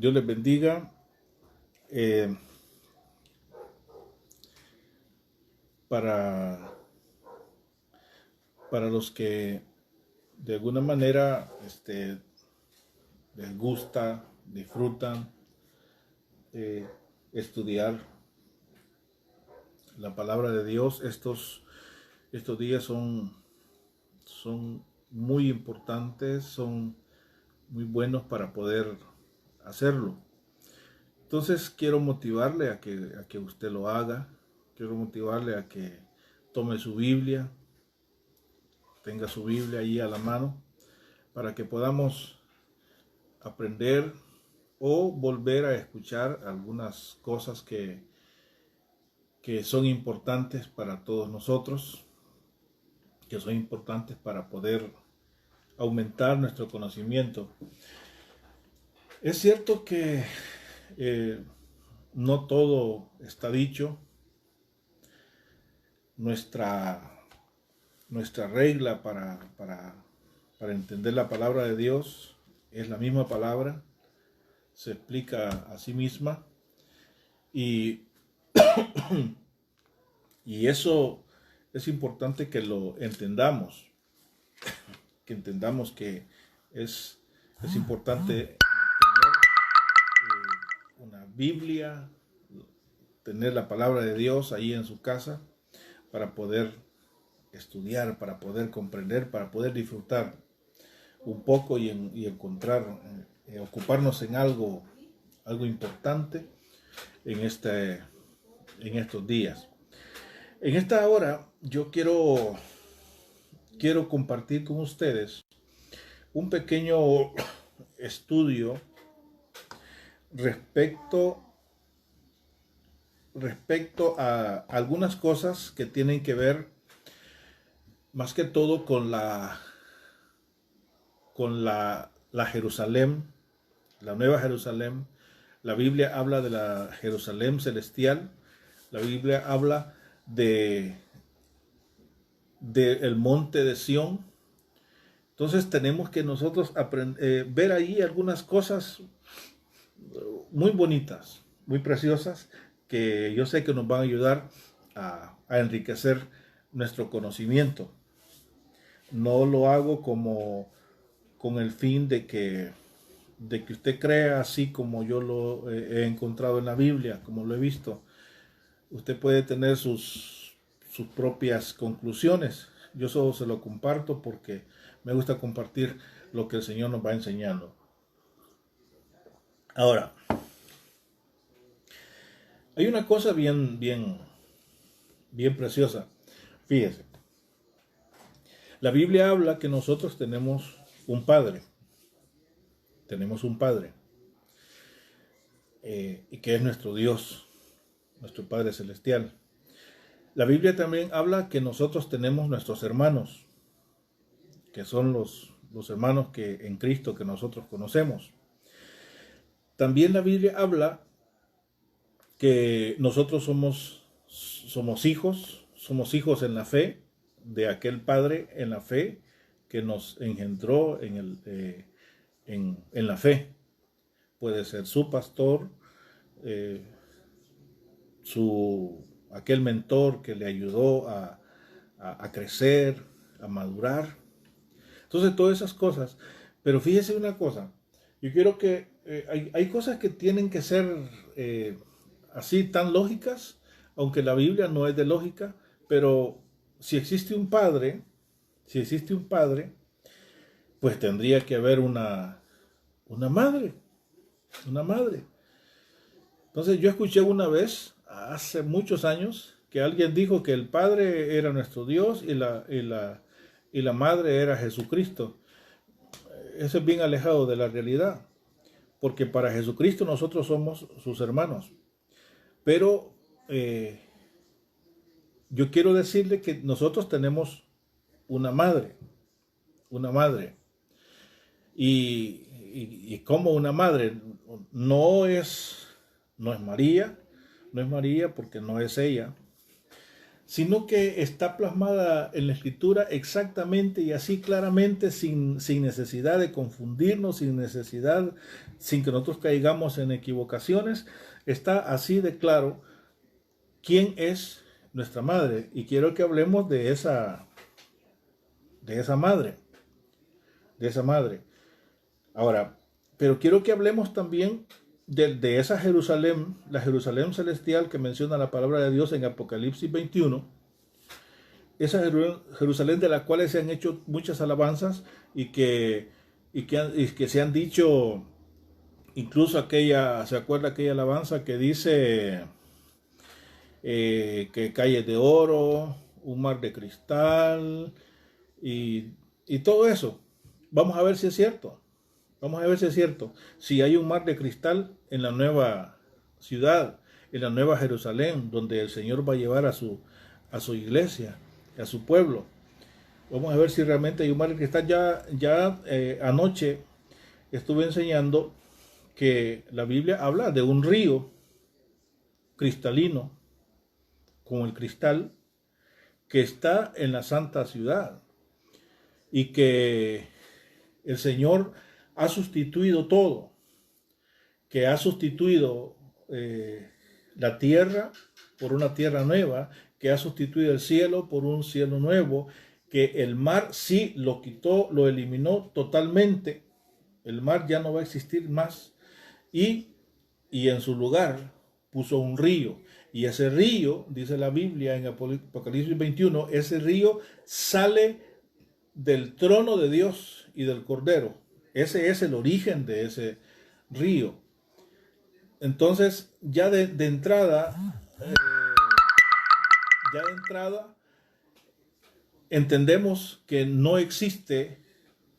Dios les bendiga. Eh, para, para los que de alguna manera les gusta, disfrutan estudiar la palabra de Dios, estos días son muy importantes, son muy buenos para poder hacerlo. Entonces quiero motivarle a que usted lo haga, quiero motivarle a que tome su Biblia, tenga su Biblia ahí a la mano, para que podamos aprender o volver a escuchar algunas cosas que son importantes para todos nosotros, que son importantes para poder aumentar nuestro conocimiento. Es cierto que no todo está dicho. Nuestra regla para entender la palabra de Dios es la misma palabra, se explica a sí misma y eso es importante que lo entendamos, que es importante tener una Biblia, tener la palabra de Dios ahí en su casa para poder estudiar, para poder comprender, para poder disfrutar un poco y encontrar, ocuparnos en algo importante en estos días. En esta hora yo quiero compartir con ustedes un pequeño estudio respecto a algunas cosas que tienen que ver más que todo con la Jerusalén, la Nueva Jerusalén. La Biblia habla de la Jerusalén celestial. La Biblia habla del monte de Sión. Entonces tenemos que nosotros ver ahí algunas cosas muy bonitas, muy preciosas, que yo sé que nos van a ayudar a enriquecer nuestro conocimiento. No lo hago con el fin de que usted crea así como yo lo he encontrado en la Biblia, como lo he visto. Usted puede tener sus propias conclusiones. Yo solo se lo comparto porque me gusta compartir lo que el Señor nos va enseñando. Ahora, hay una cosa bien preciosa. Fíjese. La Biblia habla que nosotros tenemos un Padre. Tenemos un Padre. Y que es nuestro Dios, nuestro Padre Celestial. La Biblia también habla que nosotros tenemos nuestros hermanos, que son los hermanos que en Cristo que nosotros conocemos. También la Biblia habla que nosotros somos hijos en la fe de aquel Padre en la fe que nos engendró en la fe. Puede ser su pastor, aquel mentor que le ayudó a crecer, a madurar. Entonces, todas esas cosas. Pero fíjese una cosa, yo quiero que hay cosas que tienen que ser así tan lógicas, aunque la Biblia no es de lógica, pero si existe un padre, pues tendría que haber una madre. Entonces yo escuché una vez, hace muchos años, que alguien dijo que el Padre era nuestro Dios y la Madre era Jesucristo. Eso es bien alejado de la realidad, porque para Jesucristo nosotros somos sus hermanos. Pero yo quiero decirle que nosotros tenemos una madre. Y como una madre, no es María porque no es ella, sino que está plasmada en la Escritura exactamente y así claramente, sin necesidad de confundirnos, sin que nosotros caigamos en equivocaciones. Está así de claro quién es nuestra madre. Y quiero que hablemos de esa madre. Ahora, pero quiero que hablemos también de esa Jerusalén, la Jerusalén celestial que menciona la palabra de Dios en Apocalipsis 21, esa Jerusalén de la cual se han hecho muchas alabanzas y que se han dicho, incluso ¿se acuerda aquella alabanza que dice que calles de oro, un mar de cristal y todo eso? Vamos a ver si es cierto. Vamos a ver si es cierto. Si hay un mar de cristal en la nueva ciudad, en la nueva Jerusalén, donde el Señor va a llevar a su iglesia, a su pueblo. Vamos a ver si realmente hay un mar de cristal. Ya anoche estuve enseñando que la Biblia habla de un río cristalino, como el cristal, que está en la santa ciudad y que el Señor ha sustituido todo, que ha sustituido la tierra por una tierra nueva, que ha sustituido el cielo por un cielo nuevo, que el mar sí lo quitó, lo eliminó totalmente, el mar ya no va a existir más, y en su lugar puso un río, y ese río, dice la Biblia en Apocalipsis 21, ese río sale del trono de Dios y del Cordero. Ese es el origen de ese río. Entonces, ya de entrada, entendemos que no existe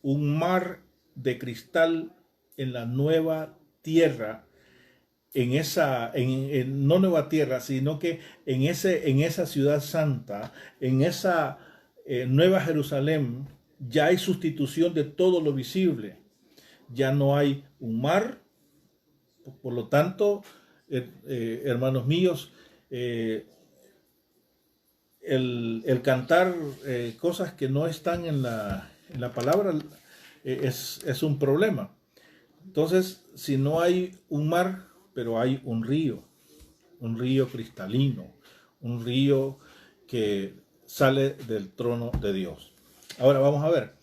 un mar de cristal en la nueva tierra, no nueva tierra, sino que en esa ciudad santa, en esa nueva Jerusalén, ya hay sustitución de todo lo visible. Ya no hay un mar. Por lo tanto, hermanos míos, el cantar cosas que no están en la palabra es un problema. Entonces, si no hay un mar, pero hay un río cristalino, un río que sale del trono de Dios. Ahora vamos a ver.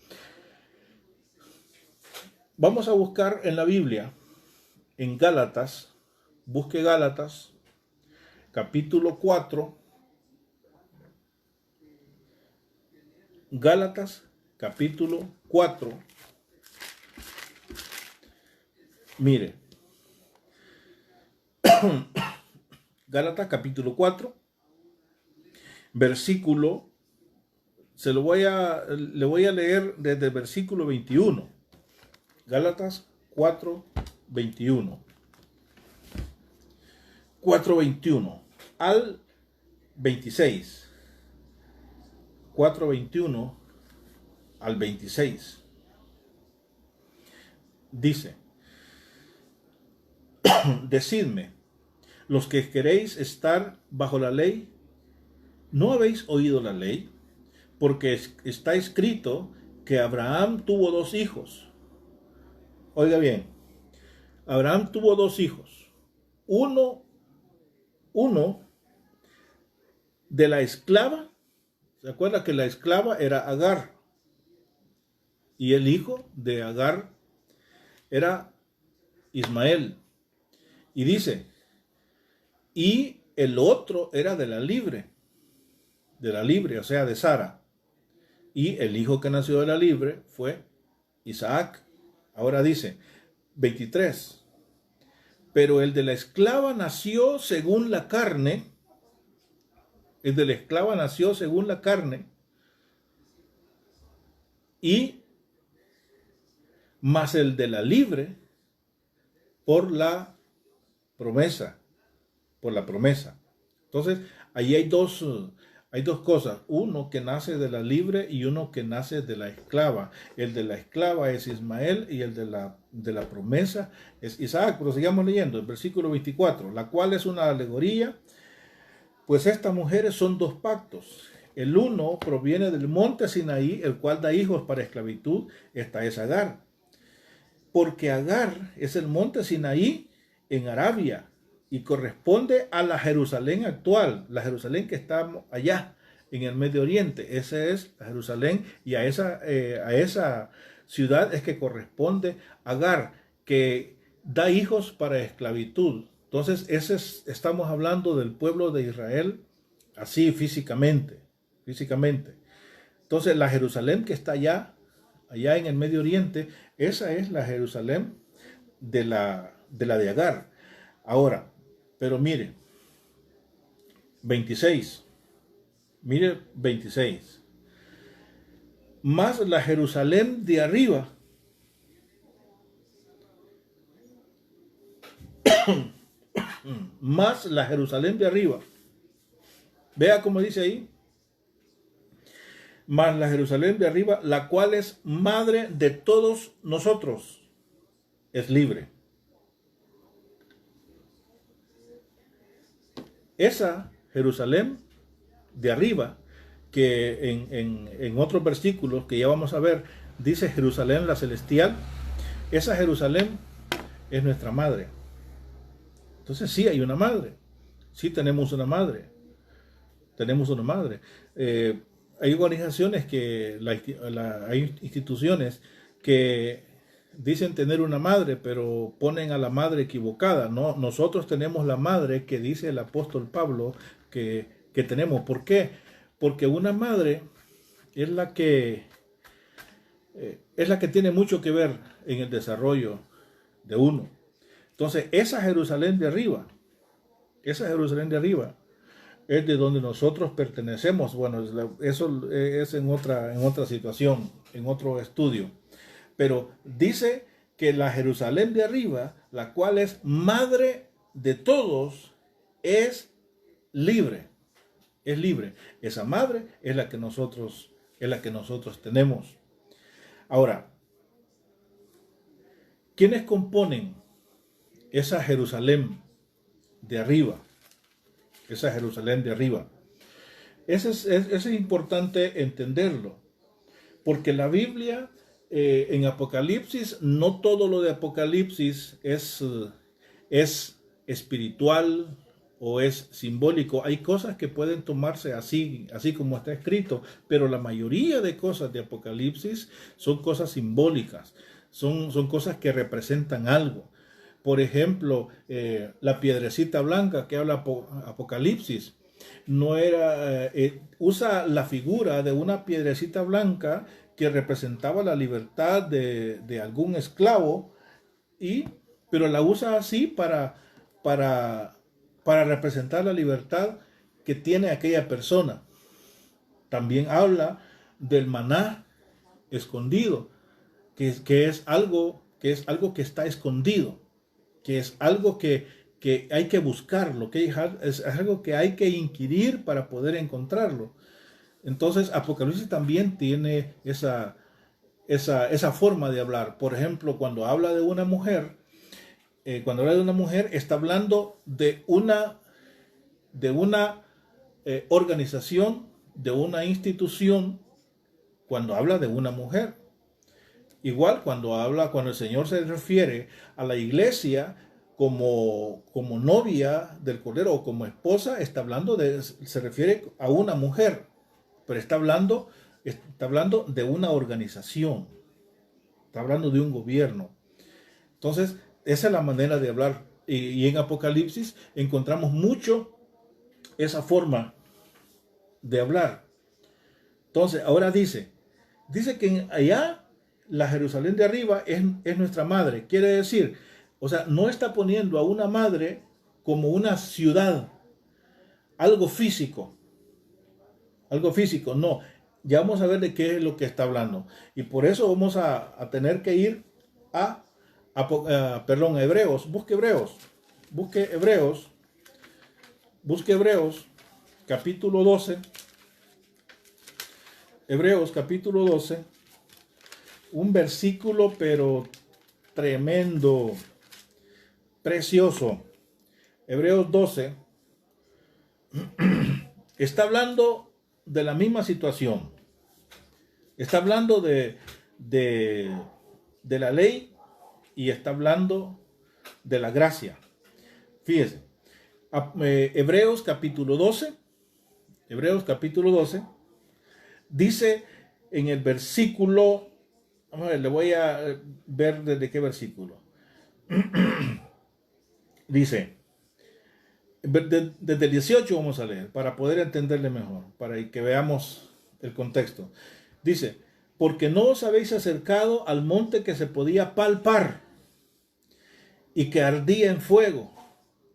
Vamos a buscar en la Biblia, en Gálatas, busque Gálatas, capítulo 4, Gálatas, capítulo 4, mire, Gálatas, capítulo 4, versículo, le voy a leer desde el versículo 21, Gálatas 4, 21. 4:21 al 26. 4:21 al 26. Dice: Decidme, los que queréis estar bajo la ley, ¿no habéis oído la ley? Porque está escrito que Abraham tuvo 2 hijos. Oiga bien, Abraham tuvo 2 hijos. Uno de la esclava. ¿Se acuerda que la esclava era Agar? Y el hijo de Agar era Ismael. Y dice, y el otro era de la libre, o sea, de Sara. Y el hijo que nació de la libre fue Isaac. Ahora dice, 23. Pero el de la esclava nació según la carne. El de la esclava nació según la carne. Y más el de la libre por la promesa. Por la promesa. Entonces, ahí hay dos cosas. Uno que nace de la libre y uno que nace de la esclava. El de la esclava es Ismael y el de la promesa es Isaac. Pero sigamos leyendo el versículo 24, la cual es una alegoría Pues estas mujeres son dos pactos. El uno proviene del monte Sinaí, el cual da hijos para esclavitud. Esta es Agar. Porque Agar es el monte Sinaí en Arabia y corresponde a la Jerusalén actual, la Jerusalén que está allá en el Medio Oriente. Esa es la Jerusalén, y a esa ciudad es que corresponde Agar, que da hijos para esclavitud. Entonces, estamos hablando del pueblo de Israel así físicamente. Entonces, la Jerusalén que está allá en el Medio Oriente, esa es la Jerusalén de la de Agar. Ahora, pero mire, 26. Mire 26. Más la Jerusalén de arriba más la Jerusalén de arriba. Vea cómo dice ahí. Más la Jerusalén de arriba, la cual es madre de todos nosotros, es libre. Esa Jerusalén de arriba, que en otros versículos que ya vamos a ver, dice Jerusalén la celestial, esa Jerusalén es nuestra madre. Entonces sí hay una madre, sí tenemos una madre, hay organizaciones hay instituciones que dicen tener una madre, pero ponen a la madre equivocada. No, nosotros tenemos la madre que dice el apóstol Pablo que tenemos. ¿Por qué? Porque una madre es la que tiene mucho que ver en el desarrollo de uno. Entonces, esa Jerusalén de arriba es de donde nosotros pertenecemos. Bueno, eso es en otra situación, en otro estudio. Pero dice que la Jerusalén de arriba, la cual es madre de todos, es libre. Es libre. Esa madre es la que nosotros tenemos. Ahora, ¿quiénes componen esa Jerusalén de arriba? Esa Jerusalén de arriba. Eso es importante entenderlo, porque la Biblia, en Apocalipsis, no todo lo de Apocalipsis es espiritual o es simbólico. Hay cosas que pueden tomarse así como está escrito, pero la mayoría de cosas de Apocalipsis son cosas simbólicas, son cosas que representan algo. Por ejemplo, la piedrecita blanca que habla Apocalipsis, usa la figura de una piedrecita blanca que representaba la libertad de algún esclavo, pero la usa así para representar la libertad que tiene aquella persona. También habla del maná escondido, que es algo que está escondido, que es algo que hay que buscarlo, que es algo que hay que inquirir para poder encontrarlo. Entonces, Apocalipsis también tiene esa forma de hablar. Por ejemplo, cuando habla de una mujer, está hablando de una organización, de una institución, cuando habla de una mujer. Igual cuando el Señor se refiere a la iglesia como novia del Cordero o como esposa, se refiere a una mujer, pero está hablando de una organización, está hablando de un gobierno. Entonces, esa es la manera de hablar. Y en Apocalipsis encontramos mucho esa forma de hablar. Entonces, ahora dice que allá la Jerusalén de arriba es nuestra madre. Quiere decir, o sea, no está poniendo a una madre como una ciudad, algo físico, no. Ya vamos a ver de qué es lo que está hablando. Y por eso vamos a tener que ir a Hebreos. Busque Hebreos, capítulo 12. Hebreos, capítulo 12. Un versículo, pero tremendo, precioso. Hebreos 12. está hablando de la misma situación. Está hablando de la ley y está hablando de la gracia. Fíjese, Hebreos capítulo 12, dice en el versículo, vamos a ver, le voy a ver desde qué versículo. Dice, desde el 18 vamos a leer, para poder entenderle mejor, para que veamos el contexto. Dice, porque no os habéis acercado al monte que se podía palpar y que ardía en fuego,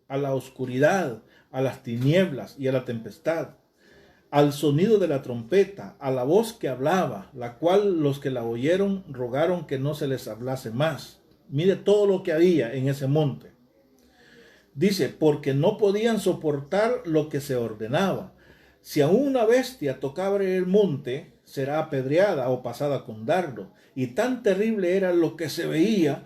a la oscuridad, a las tinieblas y a la tempestad, al sonido de la trompeta, a la voz que hablaba, la cual los que la oyeron rogaron que no se les hablase más. Mire todo lo que había en ese monte. Dice, porque no podían soportar lo que se ordenaba. Si a una bestia tocaba el monte, será apedreada o pasada con dardo. Y tan terrible era lo que se veía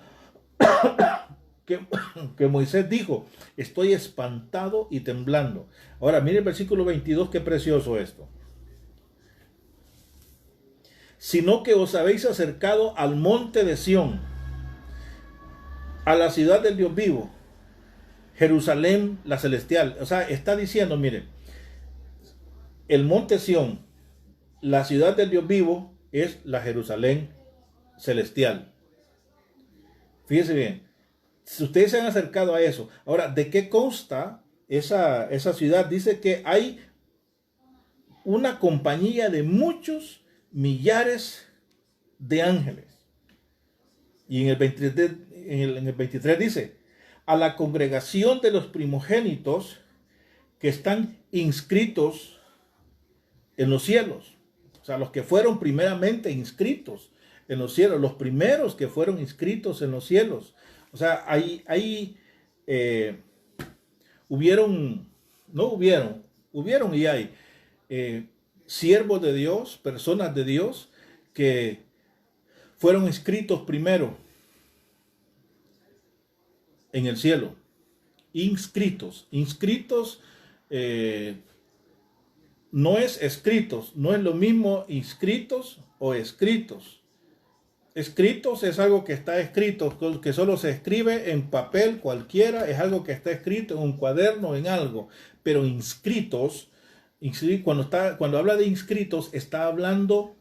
que Moisés dijo, estoy espantado y temblando. Ahora, mire el versículo 22, qué precioso esto. Sino que os habéis acercado al monte de Sión, a la ciudad del Dios vivo, Jerusalén la celestial. O sea, está diciendo, mire, el monte Sión, la ciudad del Dios vivo, es la Jerusalén celestial. Fíjese bien. Si ustedes se han acercado a eso. Ahora, ¿de qué consta esa ciudad? Dice que hay una compañía de muchos millares de ángeles. Y en el 23 dice, a la congregación de los primogénitos que están inscritos en los cielos. O sea, los que fueron primeramente inscritos en los cielos, los primeros que fueron inscritos en los cielos. O sea, hubieron y hay siervos de Dios, personas de Dios que fueron inscritos primero en el cielo. Inscritos no es escritos, no es lo mismo inscritos o escritos. Escritos es algo que está escrito, que solo se escribe en papel cualquiera, es algo que está escrito en un cuaderno, en algo. Pero inscritos, cuando habla de inscritos, está hablando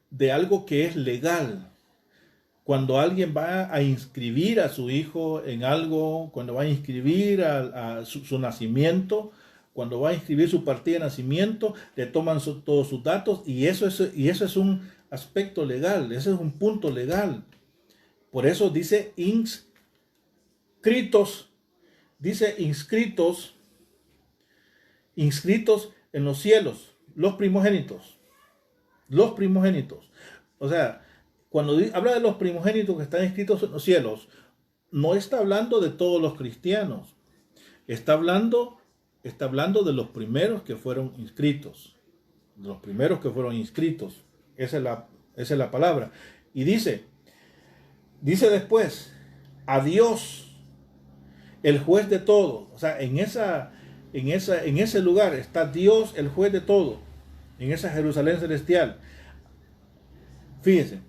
de algo que es legal. Cuando alguien va a inscribir a su hijo en algo, cuando va a inscribir a su nacimiento, cuando va a inscribir su partida de nacimiento, le toman todos sus datos y eso es un aspecto legal, ese es un punto legal. Por eso dice inscritos en los cielos, los primogénitos. O sea, cuando habla de los primogénitos que están inscritos en los cielos, no está hablando de todos los cristianos, está hablando de los primeros que fueron inscritos, Esa es la palabra. Y dice después, a Dios, el juez de todo. O sea, en ese lugar está Dios, el juez de todo, en esa Jerusalén celestial. Fíjense,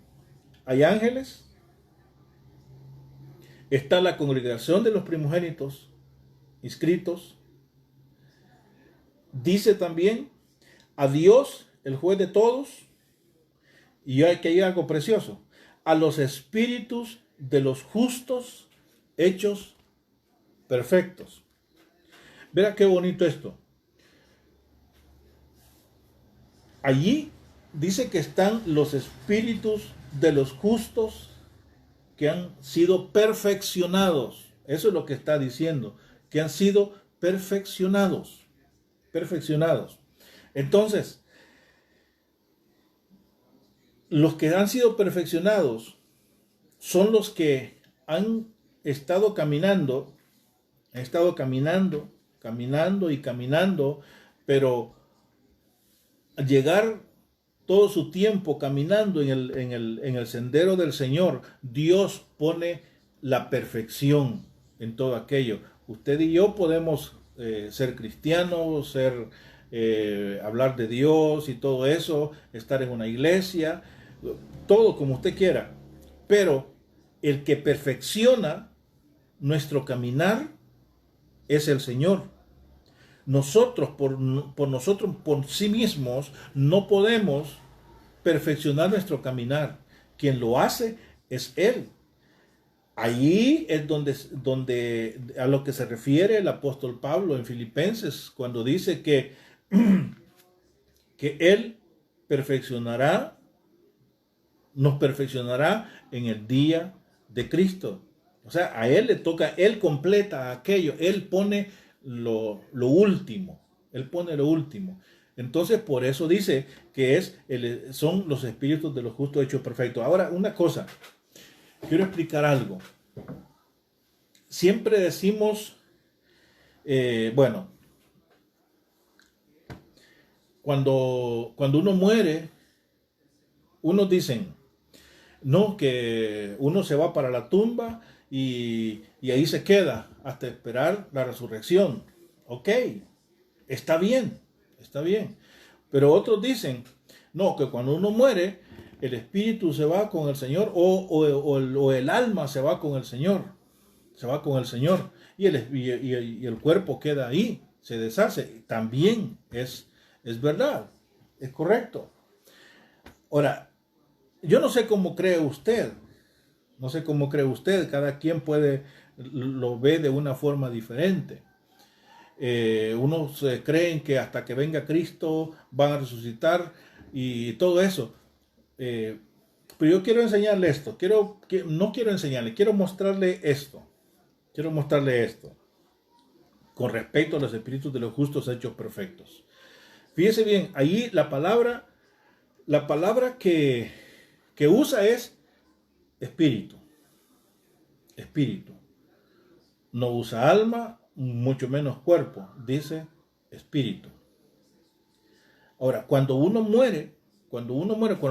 hay ángeles, está la congregación de los primogénitos inscritos. Dice también a Dios, el juez de todos, y que hay algo precioso, a los espíritus de los justos hechos perfectos. Verá qué bonito esto. Allí dice que están los espíritus de los justos que han sido perfeccionados. Eso es lo que está diciendo, que han sido perfeccionados. Entonces, los que han sido perfeccionados son los que han estado caminando, pero al llegar todo su tiempo caminando en el sendero del Señor, Dios pone la perfección en todo aquello. Usted y yo podemos ser cristiano, hablar de Dios y todo eso, estar en una iglesia, todo como usted quiera. Pero el que perfecciona nuestro caminar es el Señor. Nosotros, por sí mismos, no podemos perfeccionar nuestro caminar. Quien lo hace es Él. Allí es donde a lo que se refiere el apóstol Pablo en Filipenses, cuando dice que Él nos perfeccionará en el día de Cristo. O sea, a Él le toca, Él completa aquello, Él pone lo último, Él pone lo último. Entonces, por eso dice que son los espíritus de los justos hechos perfectos. Ahora, una cosa, quiero explicar algo. Siempre decimos, cuando uno muere, unos dicen, no, que uno se va para la tumba y ahí se queda hasta esperar la resurrección. Ok, está bien, está bien. Pero otros dicen, no, que cuando uno muere, el espíritu se va con el Señor o el alma se va con el Señor. Se va con el Señor y el cuerpo queda ahí, se deshace. También es verdad, es correcto. Ahora, yo no sé cómo cree usted, cada quien lo ve de una forma diferente. Unos creen que hasta que venga Cristo van a resucitar y todo eso. Pero yo quiero enseñarle esto, quiero mostrarle esto. Quiero mostrarle esto con respecto a los espíritus de los justos hechos perfectos. Fíjese bien, ahí la palabra que usa es espíritu. Espíritu. No usa alma, mucho menos cuerpo. Dice espíritu. Ahora, cuando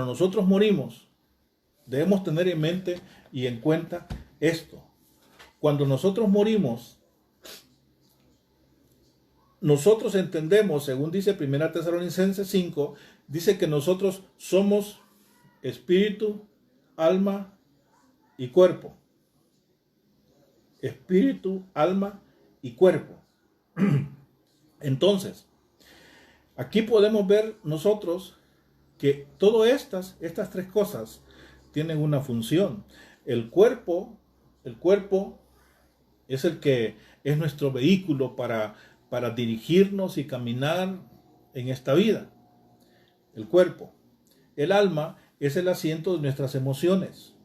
nosotros morimos, debemos tener en mente y en cuenta esto. Cuando nosotros morimos, nosotros entendemos, según dice 1 Tesalonicenses 5, dice que nosotros somos espíritu, alma y cuerpo. Espíritu, alma y cuerpo. Entonces, aquí podemos ver nosotros que todas estas tres cosas tienen una función. El cuerpo es el que es nuestro vehículo para dirigirnos y caminar en esta vida. El cuerpo. El alma es el asiento de nuestras emociones,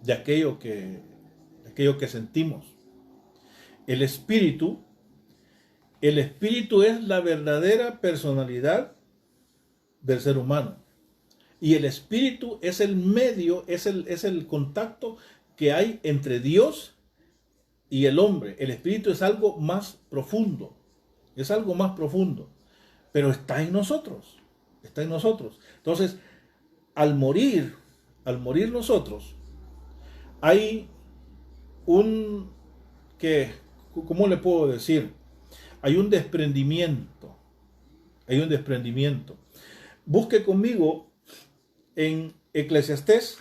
de aquello que sentimos. El espíritu es la verdadera personalidad del ser humano. Y el espíritu es el medio, es el contacto que hay entre Dios y el hombre. El espíritu es algo más profundo. Pero está en nosotros. Entonces, al morir nosotros, hay ¿cómo le puedo decir? Hay un desprendimiento. Busque conmigo en Eclesiastés,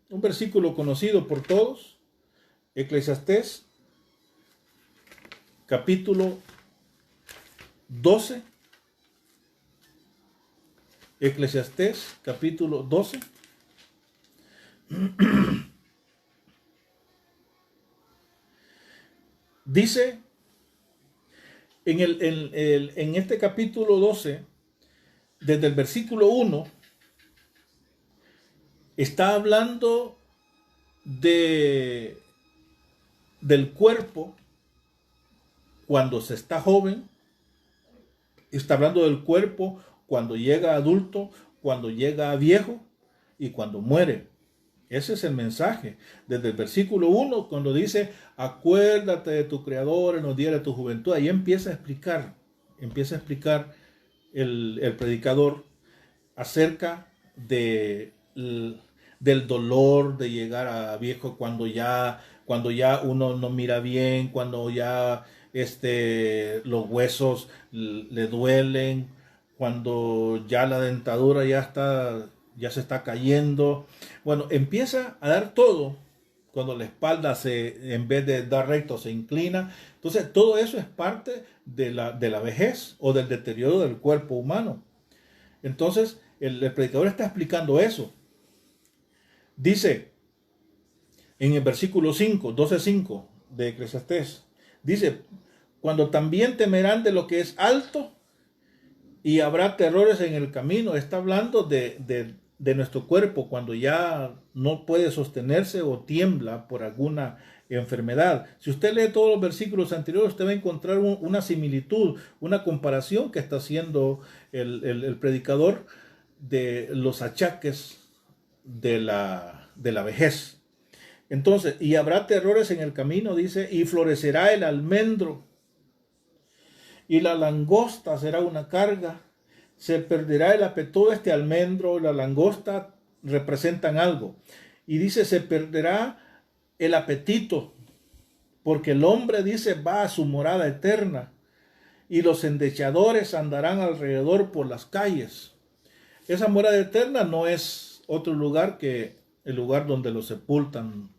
un versículo conocido por todos. Eclesiastés, capítulo 12. Eclesiastés, capítulo 12. Dice en este capítulo 12, desde el versículo 1, está hablando del cuerpo cuando se está joven, está hablando del cuerpo cuando llega adulto, cuando llega viejo y cuando muere. Ese es el mensaje. Desde el versículo 1, cuando dice, acuérdate de tu Creador en los días de tu juventud, ahí empieza a explicar el predicador acerca del dolor de llegar a viejo cuando ya uno no mira bien, cuando ya los huesos le duelen, cuando ya la dentadura ya se está cayendo. Bueno, empieza a dar todo cuando la espalda en vez de dar recto, se inclina. Entonces, todo eso es parte de la vejez o del deterioro del cuerpo humano. Entonces, el predicador está explicando eso. Dice en el versículo 5, 12:5 de Eclesiastés, dice, cuando también temerán de lo que es alto y habrá terrores en el camino. Está hablando de nuestro cuerpo cuando ya no puede sostenerse o tiembla por alguna enfermedad. Si usted lee todos los versículos anteriores, usted va a encontrar una similitud, una comparación que está haciendo el predicador de los achaques de la vejez. Entonces, y habrá terrores en el camino, dice, y florecerá el almendro, y la langosta será una carga, se perderá todo este almendro, la langosta representan algo. Y dice, se perderá el apetito, porque el hombre, dice, va a su morada eterna, y los endechadores andarán alrededor por las calles. Esa morada eterna no es otro lugar que el lugar donde lo sepultan,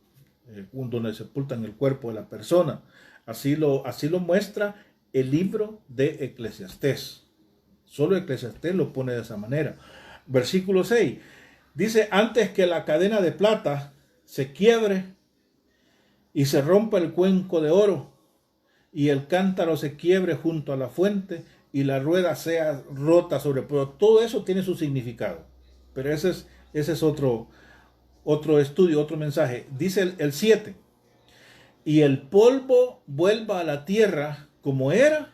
donde sepultan el cuerpo de la persona. Así lo muestra el libro de Eclesiastés. Solo Eclesiastés lo pone de esa manera. Versículo 6. Dice, antes que la cadena de plata se quiebre y se rompa el cuenco de oro y el cántaro se quiebre junto a la fuente y la rueda sea rota sobre el polvo. Todo eso tiene su significado. Pero ese es otro estudio, otro mensaje. Dice el 7. Y el polvo vuelva a la tierra como era,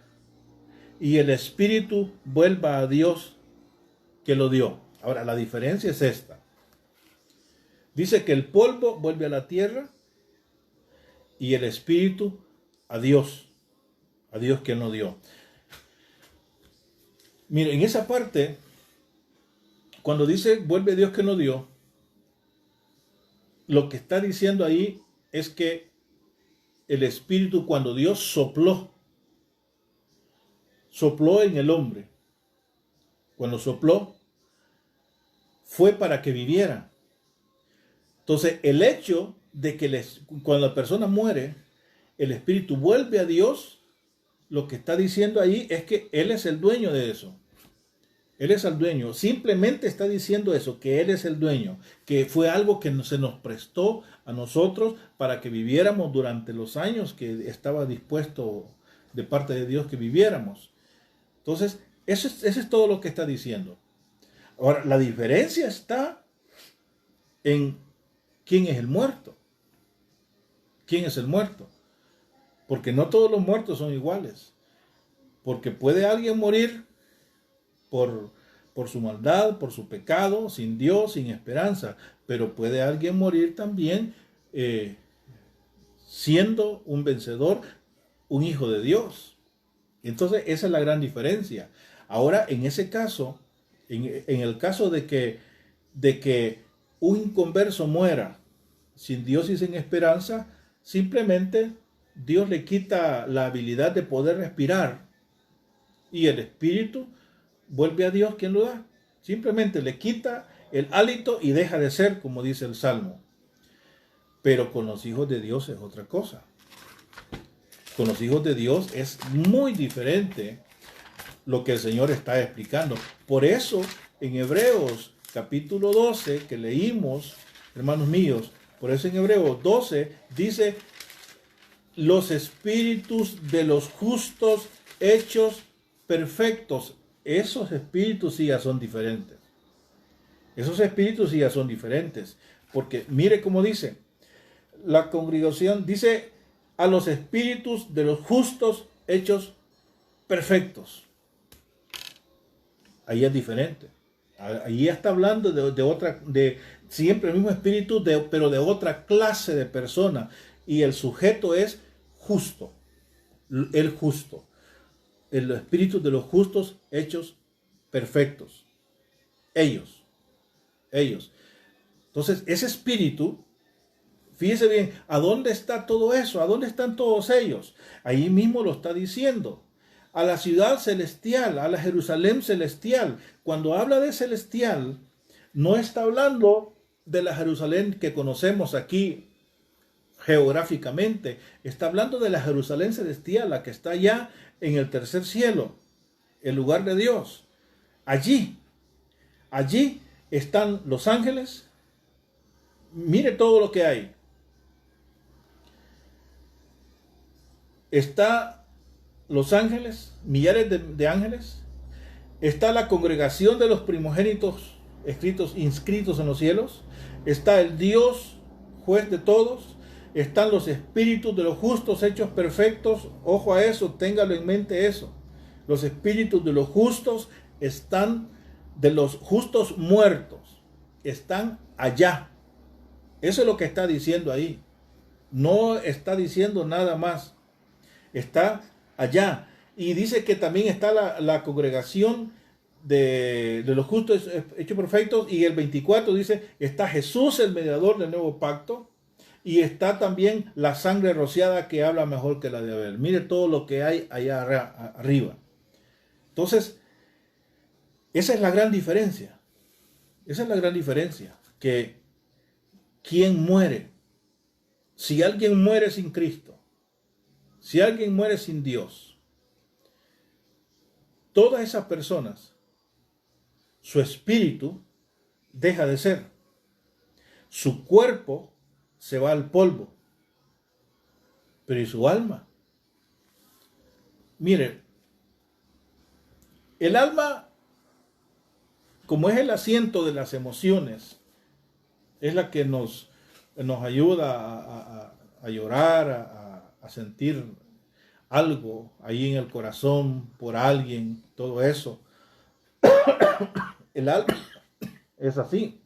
y el espíritu vuelva a Dios que lo dio. Ahora, la diferencia es esta. Dice que el polvo vuelve a la tierra y el espíritu a Dios que lo dio. Mire, en esa parte, cuando dice vuelve Dios que lo dio, lo que está diciendo ahí es que el espíritu, cuando Dios sopló en el hombre, cuando sopló, fue para que viviera. Entonces, el hecho de que cuando la persona muere, el espíritu vuelve a Dios, lo que está diciendo ahí es que Él es el dueño de eso. Él es el dueño. Simplemente está diciendo eso, que Él es el dueño, que fue algo que se nos prestó a nosotros para que viviéramos durante los años que estaba dispuesto de parte de Dios que viviéramos. Entonces, eso es todo lo que está diciendo. Ahora, la diferencia está en quién es el muerto. ¿Quién es el muerto? Porque no todos los muertos son iguales. Porque puede alguien morir por su maldad, por su pecado, sin Dios, sin esperanza. Pero puede alguien morir también siendo un vencedor, un hijo de Dios. Entonces, esa es la gran diferencia. Ahora, en ese caso, en el caso de que un inconverso muera sin Dios y sin esperanza, simplemente Dios le quita la habilidad de poder respirar y el espíritu vuelve a Dios quien lo da. Simplemente le quita el hálito y deja de ser, como dice el Salmo. Pero con los hijos de Dios es otra cosa. Con los hijos de Dios es muy diferente lo que el Señor está explicando. Por eso, en Hebreos capítulo 12, que leímos, hermanos míos, por eso en Hebreos 12 dice, los espíritus de los justos hechos perfectos. Esos espíritus sí ya son diferentes. Esos espíritus sí ya son diferentes. Porque mire cómo dice, la congregación dice a los espíritus de los justos hechos perfectos. Ahí es diferente. Ahí está hablando de siempre el mismo espíritu, pero de otra clase de persona. Y el sujeto es justo. El justo. El espíritu de los justos hechos perfectos. Ellos. Entonces, ese espíritu, Fíjese bien, ¿a dónde está todo eso? ¿A dónde están todos ellos? Ahí mismo lo está diciendo. A la ciudad celestial, a la Jerusalén celestial. Cuando habla de celestial, no está hablando de la Jerusalén que conocemos aquí geográficamente. Está hablando de la Jerusalén celestial, la que está allá en el tercer cielo, el lugar de Dios. Allí están los ángeles. Mire todo lo que hay. Está los ángeles, millares de ángeles. Está la congregación de los primogénitos inscritos en los cielos. Está el Dios, juez de todos. Están los espíritus de los justos hechos perfectos. Ojo a eso, téngalo en mente eso. Los espíritus de los justos están, de los justos muertos, están allá. Eso es lo que está diciendo ahí. No está diciendo nada más. Está allá. Y dice que también está la congregación de los justos hechos perfectos. Y el 24 dice, está Jesús, el mediador del nuevo pacto. Y está también la sangre rociada que habla mejor que la de Abel. Mire todo lo que hay allá arriba. Entonces, esa es la gran diferencia. Esa es la gran diferencia. Que ¿quién muere? Si alguien muere sin Cristo, si alguien muere sin Dios, todas esas personas, su espíritu deja de ser. Su cuerpo se va al polvo. Pero ¿y su alma? Mire, el alma, como es el asiento de las emociones, es la que nos ayuda a llorar, a sentir algo ahí en el corazón por alguien, todo eso. El alma es así.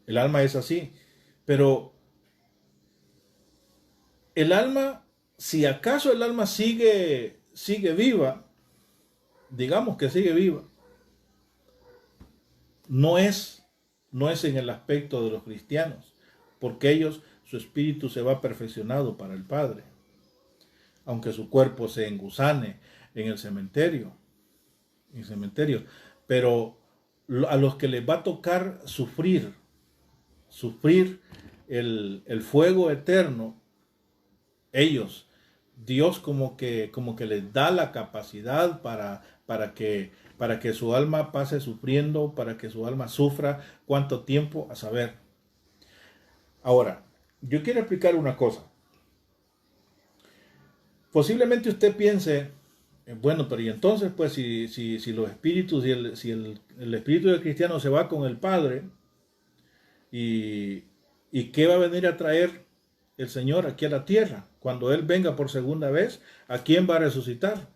El alma es así. Pero el alma, si acaso el alma sigue viva, digamos que sigue viva, no es en el aspecto de los cristianos, porque ellos, su espíritu se va perfeccionado para el Padre, aunque su cuerpo se engusane en el cementerio, pero a los que les va a tocar sufrir el fuego eterno, ellos, Dios como que les da la capacidad para que su alma pase sufriendo, para que su alma sufra cuánto tiempo, a saber. Ahora, yo quiero explicar una cosa. Posiblemente usted piense, bueno, pero y entonces, pues, si los espíritus, si el espíritu del cristiano se va con el Padre, ¿y qué va a venir a traer el Señor aquí a la tierra? Cuando Él venga por segunda vez, ¿a quién va a resucitar?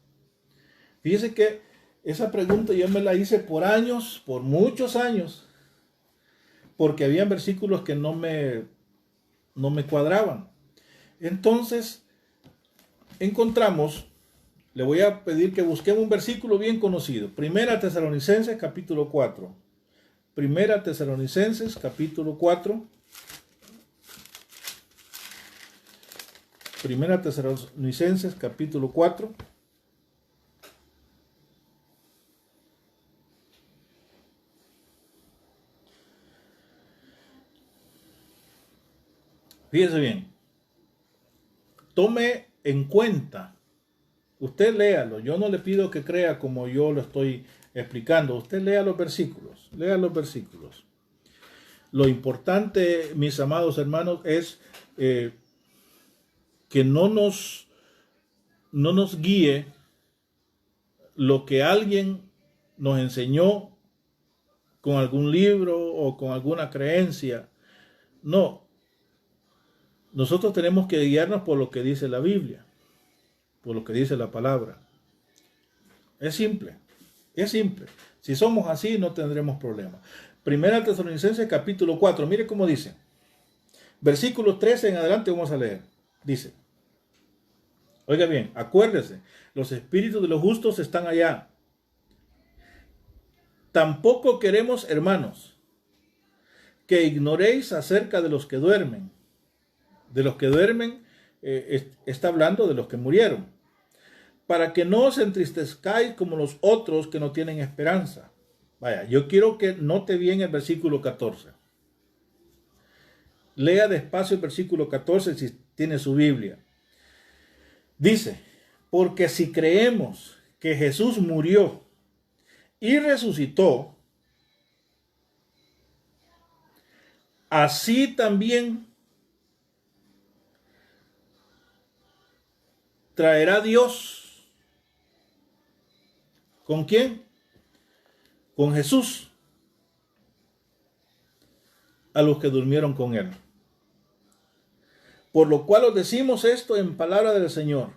Fíjese que esa pregunta yo me la hice por años, por muchos años, porque había versículos que no me cuadraban. Entonces, encontramos, le voy a pedir que busquemos un versículo bien conocido. Primera Tesalonicenses, capítulo 4. Primera Tesalonicenses, capítulo 4. Primera Tesalonicenses, capítulo 4. Fíjese bien. Tome en cuenta. Usted léalo. Yo no le pido que crea como yo lo estoy explicando. Usted lea los versículos. Lea los versículos. Lo importante, mis amados hermanos, es que no nos guíe lo que alguien nos enseñó con algún libro o con alguna creencia. No. Nosotros tenemos que guiarnos por lo que dice la Biblia, por lo que dice la palabra. Es simple, es simple. Si somos así, no tendremos problema. Primera Tesalonicenses, capítulo 4. Mire cómo dice. Versículos 13 en adelante vamos a leer. Dice, oiga bien, acuérdese, los espíritus de los justos están allá. Tampoco queremos, hermanos, que ignoréis acerca de los que duermen, De los que duermen, está hablando de los que murieron. Para que no os entristezcáis como los otros que no tienen esperanza. Vaya, yo quiero que note bien el versículo 14. Lea despacio el versículo 14 si tiene su Biblia. Dice, porque si creemos que Jesús murió y resucitó, así también traerá Dios. ¿Con quién? Con Jesús. A los que durmieron con él. Por lo cual os decimos esto en palabra del Señor,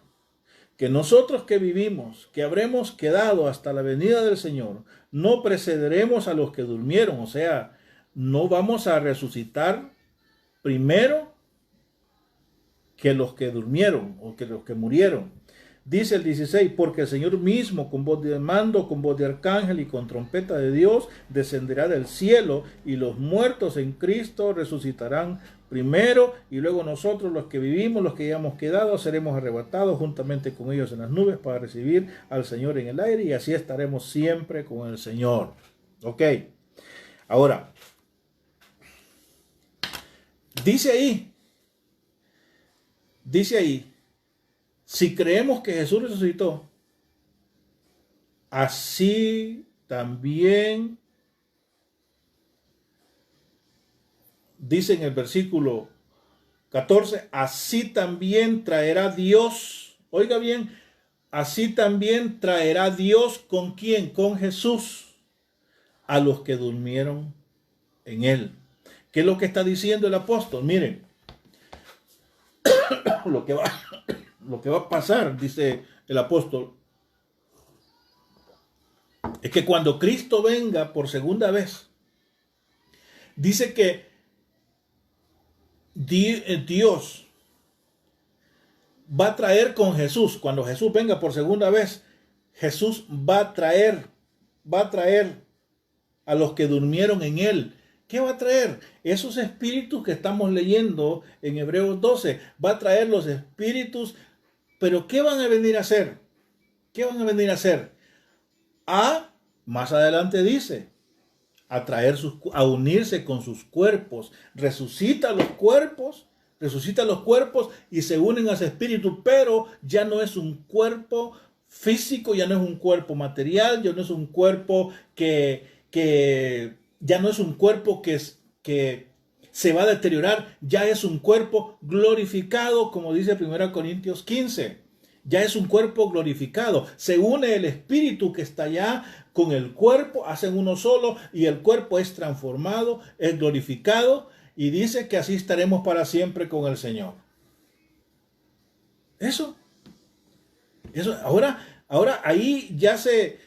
que nosotros que vivimos, que habremos quedado hasta la venida del Señor, no precederemos a los que durmieron, o sea, no vamos a resucitar primero que los que durmieron o que los que murieron. Dice el 16, porque el Señor mismo con voz de mando, con voz de arcángel y con trompeta de Dios descenderá del cielo y los muertos en Cristo resucitarán primero y luego nosotros los que vivimos, los que hayamos quedado, seremos arrebatados juntamente con ellos en las nubes para recibir al Señor en el aire y así estaremos siempre con el Señor. Ok, ahora, dice ahí, si creemos que Jesús resucitó, así también, dice en el versículo 14, así también traerá Dios, oiga bien, así también traerá Dios ¿con quién? Con Jesús, a los que durmieron en él. ¿Qué es lo que está diciendo el apóstol? Miren, lo que va a pasar, dice el apóstol, es que cuando Cristo venga por segunda vez, dice que Dios va a traer con Jesús, cuando Jesús venga por segunda vez, Jesús va a traer a los que durmieron en él. ¿Qué va a traer? Esos espíritus que estamos leyendo en Hebreos 12, va a traer los espíritus. Pero ¿qué van a venir a hacer? ¿Qué van a venir a hacer? Más adelante dice, a unirse con sus cuerpos. Resucita los cuerpos y se unen a ese espíritu, pero ya no es un cuerpo físico, ya no es un cuerpo material, ya no es un cuerpo que se va a deteriorar, ya es un cuerpo glorificado, como dice 1 Corintios 15. Ya es un cuerpo glorificado. Se une el espíritu que está allá con el cuerpo, hacen uno solo y el cuerpo es transformado, es glorificado y dice que así estaremos para siempre con el Señor. Eso. Ahora ahí ya se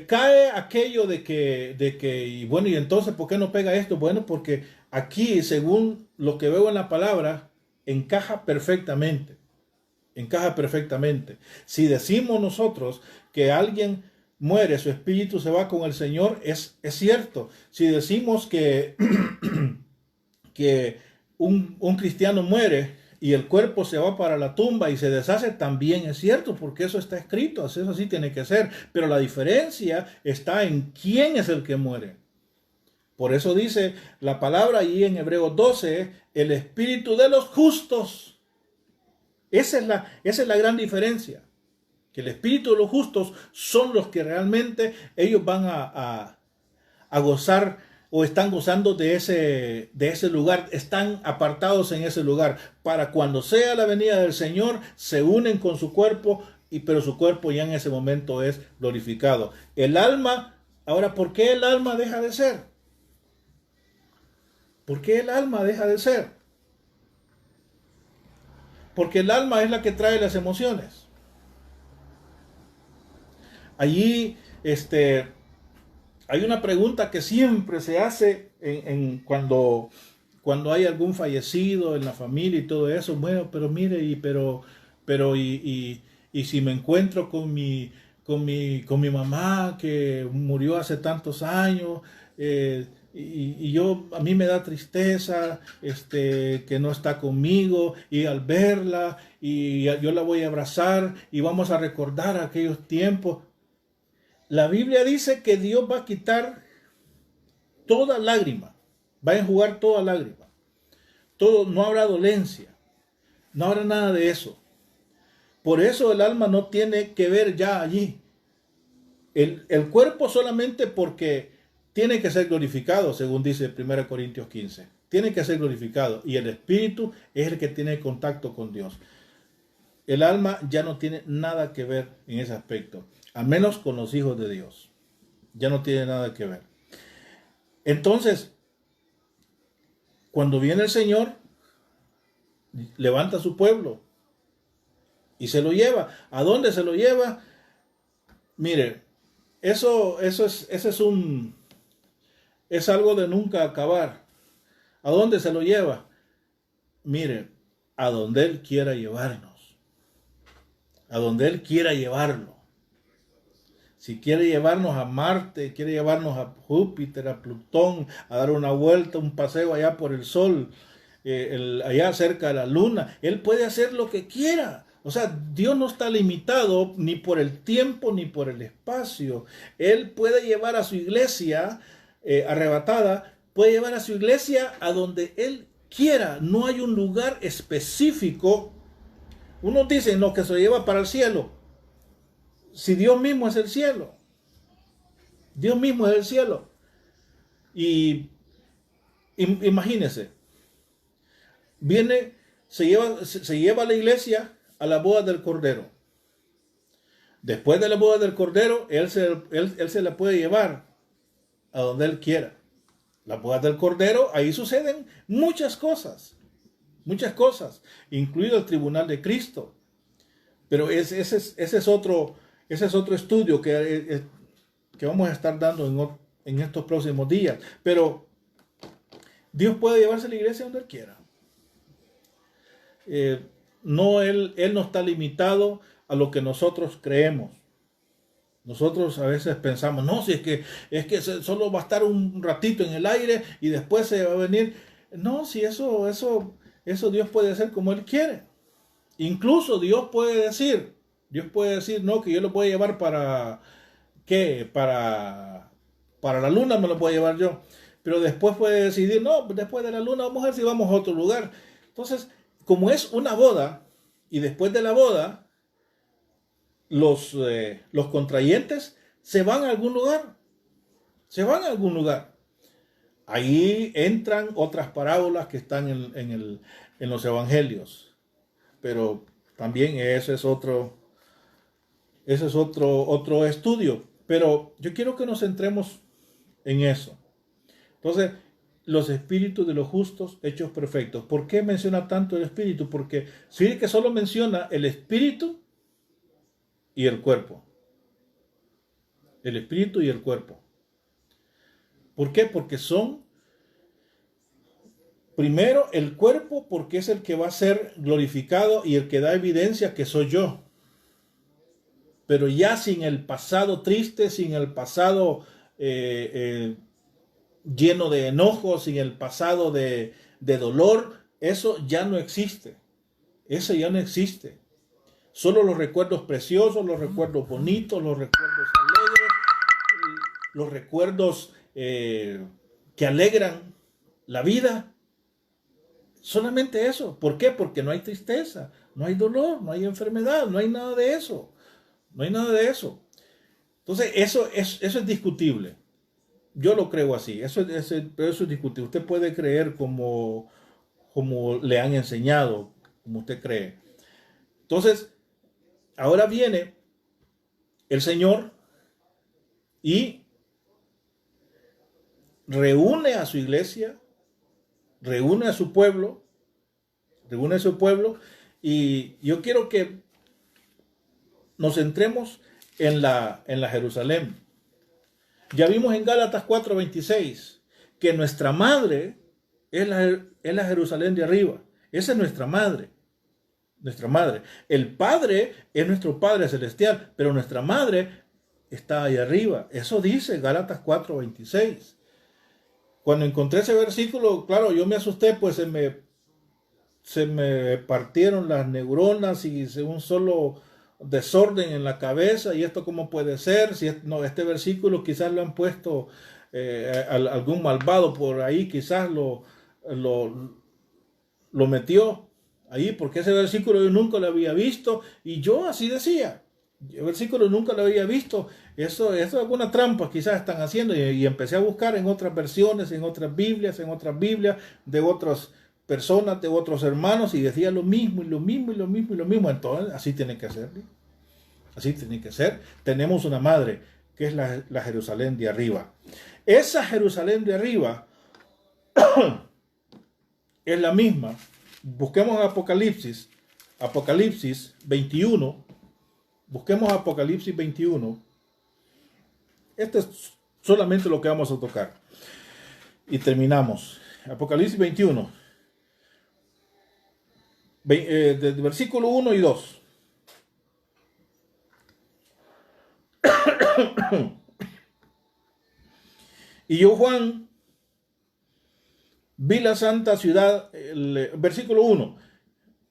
cae aquello de que, y bueno, y entonces, ¿por qué no pega esto? Bueno, porque aquí, según lo que veo en la palabra, encaja perfectamente. Si decimos nosotros que alguien muere, su espíritu se va con el Señor, es cierto. Si decimos que, que un cristiano muere y el cuerpo se va para la tumba y se deshace, también es cierto, porque eso está escrito, eso sí tiene que ser. Pero la diferencia está en quién es el que muere. Por eso dice la palabra allí en Hebreos 12, el espíritu de los justos. Esa es la gran diferencia. Que el espíritu de los justos son los que realmente ellos van a gozar o están gozando de ese lugar, están apartados en ese lugar. Para cuando sea la venida del Señor, se unen con su cuerpo, pero su cuerpo ya en ese momento es glorificado. El alma, ahora, ¿por qué el alma deja de ser? ¿Por qué el alma deja de ser? Porque el alma es la que trae las emociones. Allí hay una pregunta que siempre se hace cuando hay algún fallecido en la familia y todo eso. Bueno, pero mire, y si me encuentro con mi mamá que murió hace tantos años, a mí me da tristeza que no está conmigo, y al verla, y yo la voy a abrazar, y vamos a recordar aquellos tiempos. La Biblia dice que Dios va a quitar toda lágrima, va a enjugar toda lágrima. Todo, no habrá dolencia, no habrá nada de eso. Por eso el alma no tiene que ver ya allí. El cuerpo solamente porque tiene que ser glorificado, según dice 1 Corintios 15. Tiene que ser glorificado, y el espíritu es el que tiene contacto con Dios. El alma ya no tiene nada que ver en ese aspecto, al menos con los hijos de Dios. Ya no tiene nada que ver. Entonces, cuando viene el Señor, levanta a su pueblo y se lo lleva. ¿A dónde se lo lleva? Mire, eso es algo de nunca acabar. ¿A dónde se lo lleva? Mire, a donde Él quiera llevarnos. A donde Él quiera llevarlo. Si quiere llevarnos a Marte, quiere llevarnos a Júpiter, a Plutón, a dar una vuelta, un paseo allá por el Sol, allá cerca de la Luna, Él puede hacer lo que quiera. O sea, Dios no está limitado ni por el tiempo ni por el espacio. Él puede llevar a su iglesia arrebatada, puede llevar a su iglesia a donde Él quiera. No hay un lugar específico. Unos dicen, no, que se lleva para el cielo. Si Dios mismo es el cielo. Dios mismo es el cielo. Y imagínense, se lleva a la iglesia a la boda del Cordero. Después de la boda del Cordero, él se la puede llevar a donde Él quiera. La boda del Cordero, ahí suceden muchas cosas, incluido el tribunal de Cristo. Pero ese es otro estudio que vamos a estar dando en estos próximos días. Pero Dios puede llevarse a la iglesia donde Él quiera. No, Él no está limitado a lo que nosotros creemos. Nosotros a veces pensamos, no, si es que solo va a estar un ratito en el aire y después se va a venir. No, si eso Dios puede hacer como Él quiere. Incluso Dios puede decir, no, que yo lo voy a llevar para, ¿qué? Para la luna me lo voy a llevar yo. Pero después puede decidir, no, después de la luna vamos a ver si vamos a otro lugar. Entonces, como es una boda, y después de la boda, los contrayentes se van a algún lugar. Ahí entran otras parábolas que están en los evangelios. Pero también ese es otro estudio. Pero yo quiero que nos centremos en eso. Entonces, los espíritus de los justos hechos perfectos. ¿Por qué menciona tanto el espíritu? Porque sí que solo menciona el espíritu y el cuerpo. El espíritu y el cuerpo. ¿Por qué? Porque son, primero, el cuerpo, porque es el que va a ser glorificado y el que da evidencia que soy yo. Pero ya sin el pasado triste, sin el pasado lleno de enojo, sin el pasado de dolor, eso ya no existe. Eso ya no existe. Solo los recuerdos preciosos, los recuerdos bonitos, los recuerdos alegres, los recuerdos que alegran la vida. Solamente eso. ¿Por qué? Porque no hay tristeza, no hay dolor, no hay enfermedad, no hay nada de eso. No hay nada de eso. Entonces, eso es discutible. Yo lo creo así. Pero eso es discutible. Usted puede creer como le han enseñado, como usted cree. Entonces, ahora viene el Señor y reúne a su iglesia, reúne a su pueblo, y yo quiero que nos centremos en la Jerusalén. Ya vimos en Gálatas 4:26 que nuestra madre es la Jerusalén de arriba. Esa es nuestra madre. Nuestra madre. El Padre es nuestro Padre celestial, pero nuestra madre está ahí arriba. Eso dice Gálatas 4:26. Cuando encontré ese versículo, claro, yo me asusté, pues se me partieron las neuronas y un solo desorden en la cabeza. ¿Y esto cómo puede ser? Si no, este versículo quizás lo han puesto algún malvado por ahí, quizás lo, lo metió ahí, porque ese versículo yo nunca lo había visto, y yo así decía, el versículo nunca lo había visto, eso es alguna trampa quizás están haciendo, y empecé a buscar en otras versiones, en otras Biblias de otras personas, de otros hermanos, y decía lo mismo, y lo mismo, y lo mismo, y lo mismo. Entonces así tiene que ser, ¿sí? Así tiene que ser. Tenemos una madre, que es la Jerusalén de arriba. Esa Jerusalén de arriba es la misma. Busquemos Apocalipsis 21. Busquemos Apocalipsis 21. Esto es solamente lo que vamos a tocar. Y terminamos. Apocalipsis 21. Del versículo 1 y 2. Y yo, Juan, vi la santa ciudad, versículo 1.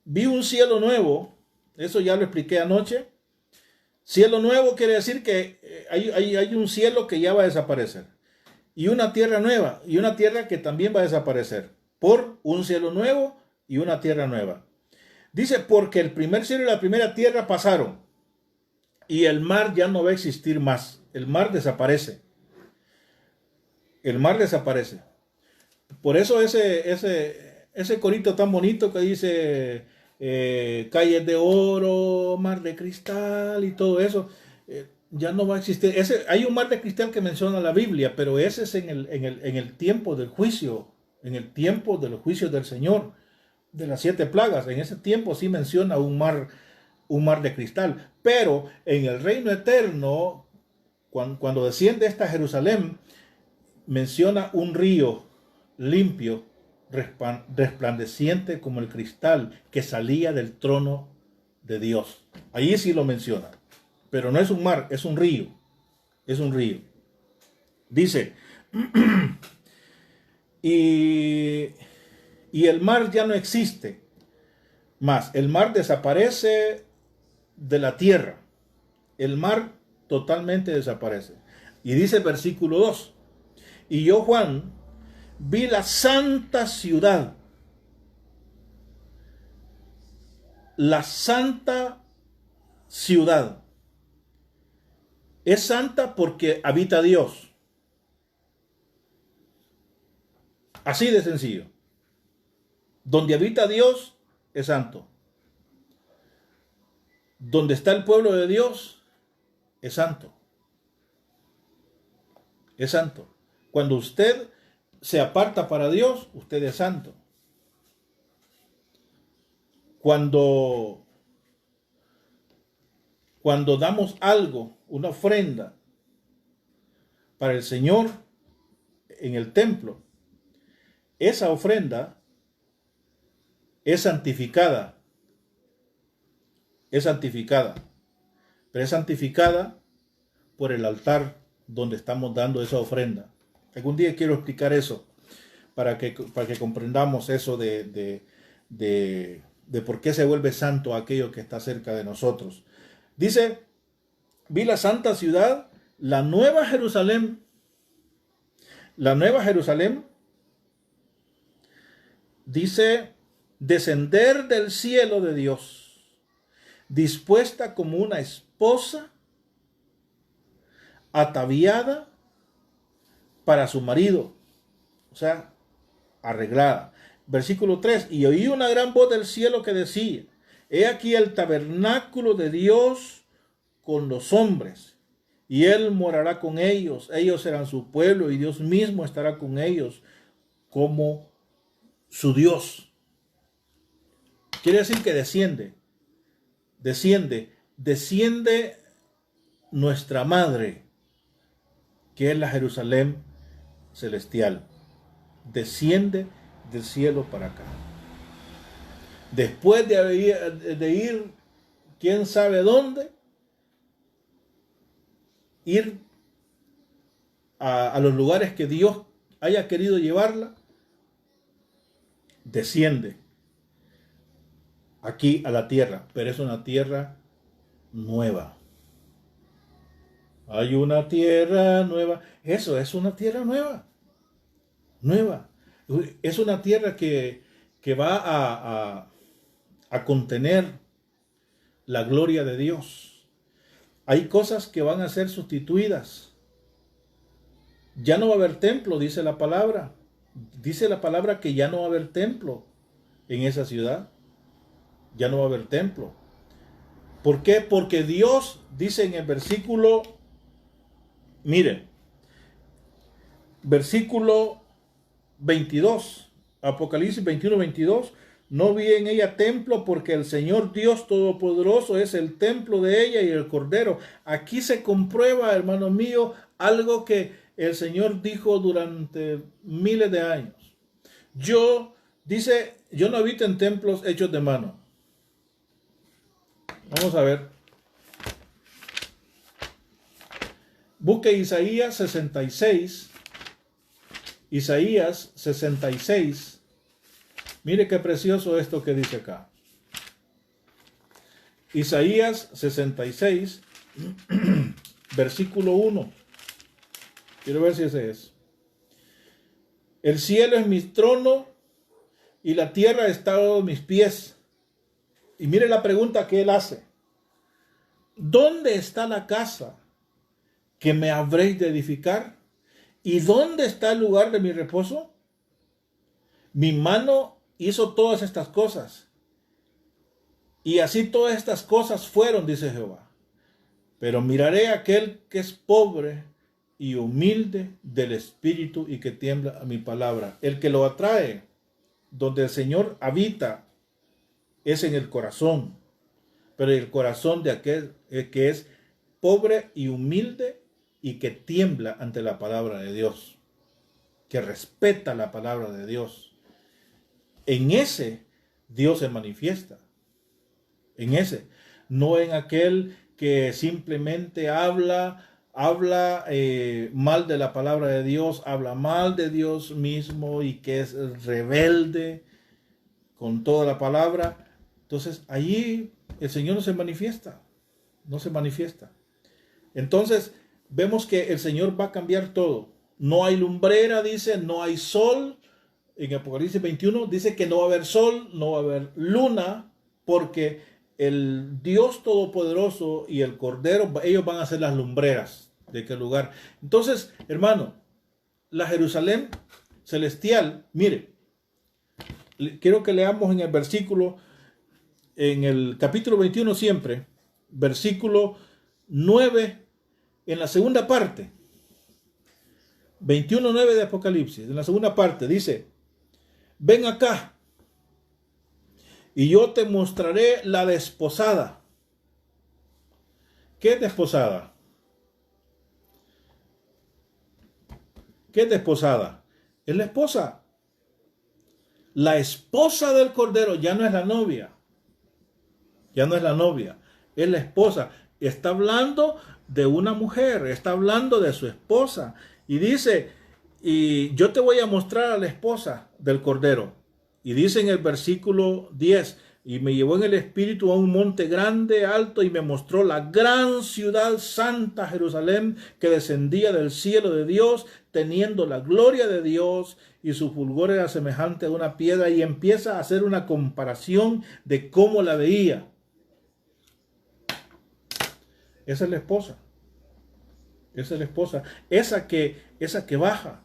Vi un cielo nuevo, eso ya lo expliqué anoche. Cielo nuevo quiere decir que hay un cielo que ya va a desaparecer. Y una tierra nueva, y una tierra que también va a desaparecer. Por un cielo nuevo y una tierra nueva. Dice, porque el primer cielo y la primera tierra pasaron, y el mar ya no va a existir más. El mar desaparece. El mar desaparece. Por eso ese corito tan bonito que dice calles de oro, mar de cristal y todo eso, ya no va a existir. Hay un mar de cristal que menciona la Biblia, pero ese es en el tiempo del juicio, en el tiempo de los juicios del Señor, de las 7 plagas. En ese tiempo sí menciona un mar de cristal. Pero en el reino eterno, cuando desciende esta Jerusalén, menciona un río limpio, resplandeciente como el cristal que salía del trono de Dios. Allí sí lo menciona. Pero no es un mar, es un río. Es un río. Dice, y el mar ya no existe más. El mar desaparece de la tierra. El mar totalmente desaparece. Y dice el versículo 2. Y yo, Juan, vi la santa ciudad. La santa ciudad. Es santa porque habita Dios. Así de sencillo. Donde habita Dios es santo. Donde está el pueblo de Dios es santo. Es santo. Cuando usted se aparta para Dios, usted es santo. Cuando damos algo, una ofrenda para el Señor en el templo, esa ofrenda es santificada. Es santificada. Pero es santificada por el altar donde estamos dando esa ofrenda. Algún día quiero explicar eso para que comprendamos eso de por qué se vuelve santo aquello que está cerca de nosotros. Dice, vi la santa ciudad, la nueva Jerusalén. La nueva Jerusalén dice, descender del cielo de Dios, dispuesta como una esposa ataviada para su marido, o sea, arreglada. Versículo 3, y oí una gran voz del cielo que decía, he aquí el tabernáculo de Dios con los hombres, y Él morará con ellos, ellos serán su pueblo, y Dios mismo estará con ellos como su Dios. Quiere decir que desciende nuestra madre, que es la Jerusalén celestial. Desciende del cielo para acá. Después de ir quién sabe dónde, ir a los lugares que Dios haya querido llevarla, desciende aquí a la tierra, pero es una tierra nueva. Hay una tierra nueva. Eso es una tierra nueva. Nueva. Es una tierra que va a contener la gloria de Dios. Hay cosas que van a ser sustituidas. Ya no va a haber templo, dice la palabra. Dice la palabra que ya no va a haber templo en esa ciudad. Ya no va a haber templo. ¿Por qué? Porque Dios dice en el versículo, miren, versículo 22, Apocalipsis 21, 22, no vi en ella templo porque el Señor Dios Todopoderoso es el templo de ella y el Cordero. Aquí se comprueba, hermano mío, algo que el Señor dijo durante miles de años. Yo no habito en templos hechos de mano. Vamos a ver. Busque Isaías 66. Isaías 66. Mire qué precioso esto que dice acá. Isaías 66, versículo 1. Quiero ver si ese es. El cielo es mi trono y la tierra está a mis pies. Y mire la pregunta que él hace. ¿Dónde está la casa que me habréis de edificar? ¿Y dónde está el lugar de mi reposo? Mi mano hizo todas estas cosas. Y así todas estas cosas fueron, dice Jehová. Pero miraré a aquel que es pobre y humilde del espíritu y que tiembla a mi palabra. El que lo atrae, donde el Señor habita, es en el corazón. Pero el corazón de aquel que es pobre y humilde y que tiembla ante la palabra de Dios, que respeta la palabra de Dios. En ese Dios se manifiesta. En ese, no en aquel que simplemente habla mal de la palabra de Dios, habla mal de Dios mismo y que es rebelde con toda la palabra. Entonces, allí el Señor no se manifiesta. No se manifiesta. Entonces, vemos que el Señor va a cambiar todo. No hay lumbrera, dice, no hay sol. En Apocalipsis 21 dice que no va a haber sol, no va a haber luna, porque el Dios Todopoderoso y el Cordero, ellos van a ser las lumbreras de aquel lugar. Entonces, hermano, la Jerusalén celestial, mire, quiero que leamos en el versículo, en el capítulo 21 siempre, versículo 9, en la segunda parte, 21:9 de Apocalipsis, en la segunda parte, dice, ven acá, y yo te mostraré la desposada. ¿Qué es desposada? ¿Qué es desposada? Es la esposa. La esposa del Cordero ya no es la novia. Ya no es la novia, es la esposa. Está hablando de una mujer, está hablando de su esposa. Y dice, y yo te voy a mostrar a la esposa del Cordero. Y dice en el versículo 10, y me llevó en el espíritu a un monte grande, alto, y me mostró la gran ciudad santa Jerusalén, que descendía del cielo de Dios, teniendo la gloria de Dios, y su fulgor era semejante a una piedra, y empieza a hacer una comparación de cómo la veía. Esa es la esposa. Esa es la esposa. Esa que baja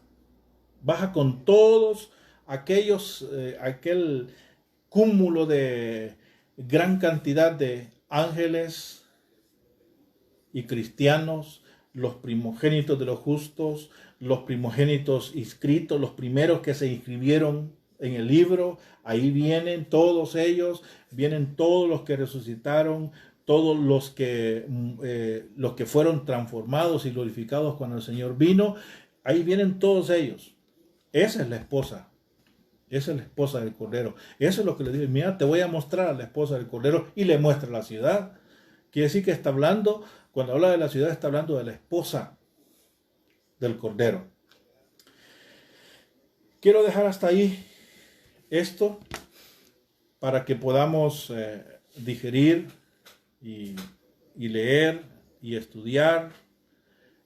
con todos aquel cúmulo de gran cantidad de ángeles y cristianos, los primogénitos de los justos, los primogénitos inscritos, los primeros que se inscribieron en el libro. Ahí vienen todos ellos, vienen todos los que resucitaron, todos los que fueron transformados y glorificados cuando el Señor vino. Ahí vienen todos ellos. Esa es la esposa. Esa es la esposa del Cordero. Eso es lo que le dice. Mira, te voy a mostrar a la esposa del Cordero. Y le muestra la ciudad. Quiere decir que está hablando, cuando habla de la ciudad, está hablando de la esposa del Cordero. quiero dejar hasta ahí esto para que podamos digerir y leer y estudiar.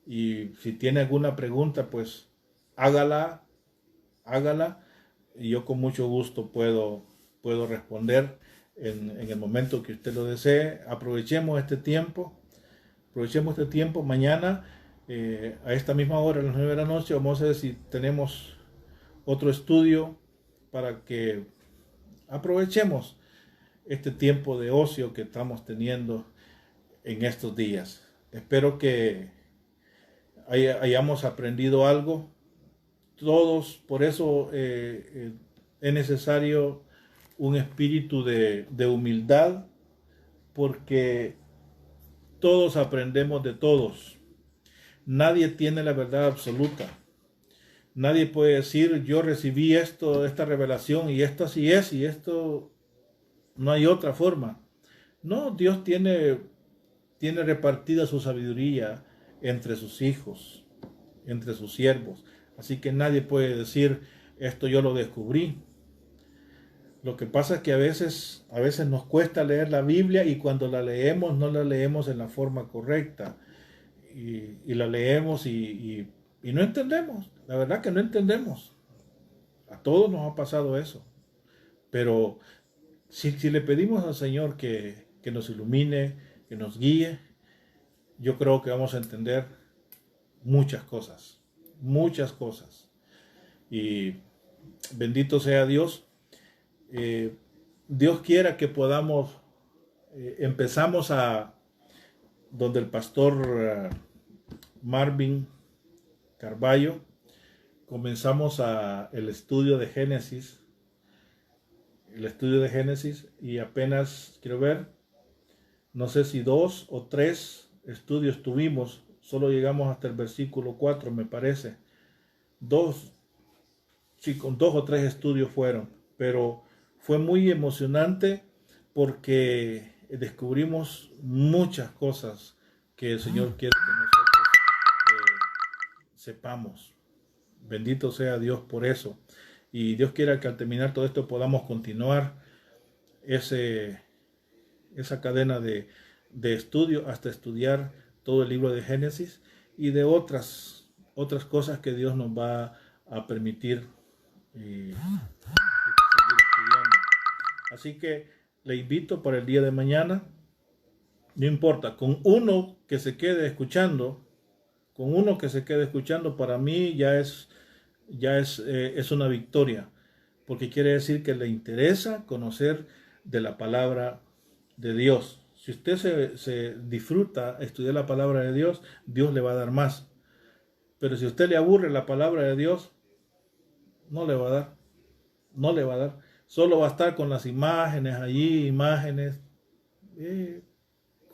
Y si tiene alguna pregunta, pues hágala. Y yo con mucho gusto puedo responder en el momento que usted lo desee. Aprovechemos este tiempo. Mañana a esta misma hora, a las 9 de la noche, vamos a ver si tenemos otro estudio para que aprovechemos este tiempo de ocio que estamos teniendo en estos días. Espero que hayamos aprendido algo. Todos, por eso es necesario un espíritu de humildad, porque todos aprendemos de todos. Nadie tiene la verdad absoluta. Nadie puede decir, yo recibí esta revelación y esto así es y esto no hay otra forma. No, Dios tiene repartida su sabiduría entre sus hijos, entre sus siervos. Así que nadie puede decir, esto yo lo descubrí. Lo que pasa es que a veces nos cuesta leer la Biblia, y cuando la leemos no la leemos en la forma correcta. Y la leemos y no entendemos. La verdad que no entendemos. A todos nos ha pasado eso. Pero si le pedimos al Señor que nos ilumine, que nos guíe, yo creo que vamos a entender muchas cosas. Y bendito sea Dios. Dios quiera que podamos, empezamos donde el pastor Marvin Carballo, comenzamos el estudio de Génesis, y apenas, quiero ver, no sé si 2 o 3 estudios tuvimos, solo llegamos hasta el versículo 4, me parece. Con 2 o 3 estudios fueron, pero fue muy emocionante porque descubrimos muchas cosas que el Señor quiere que nosotros sepamos. Bendito sea Dios por eso. Y Dios quiera que al terminar todo esto podamos continuar esa cadena de estudio hasta estudiar todo el libro de Génesis y de otras cosas que Dios nos va a permitir seguir estudiando. Así que le invito para el día de mañana. No importa, con uno que se quede escuchando, para mí ya es una victoria, porque quiere decir que le interesa conocer de la palabra de Dios. Si usted se disfruta estudiar la palabra de Dios, Dios le va a dar más. Pero si a usted le aburre la palabra de Dios, no le va a dar. Solo va a estar con las imágenes allí,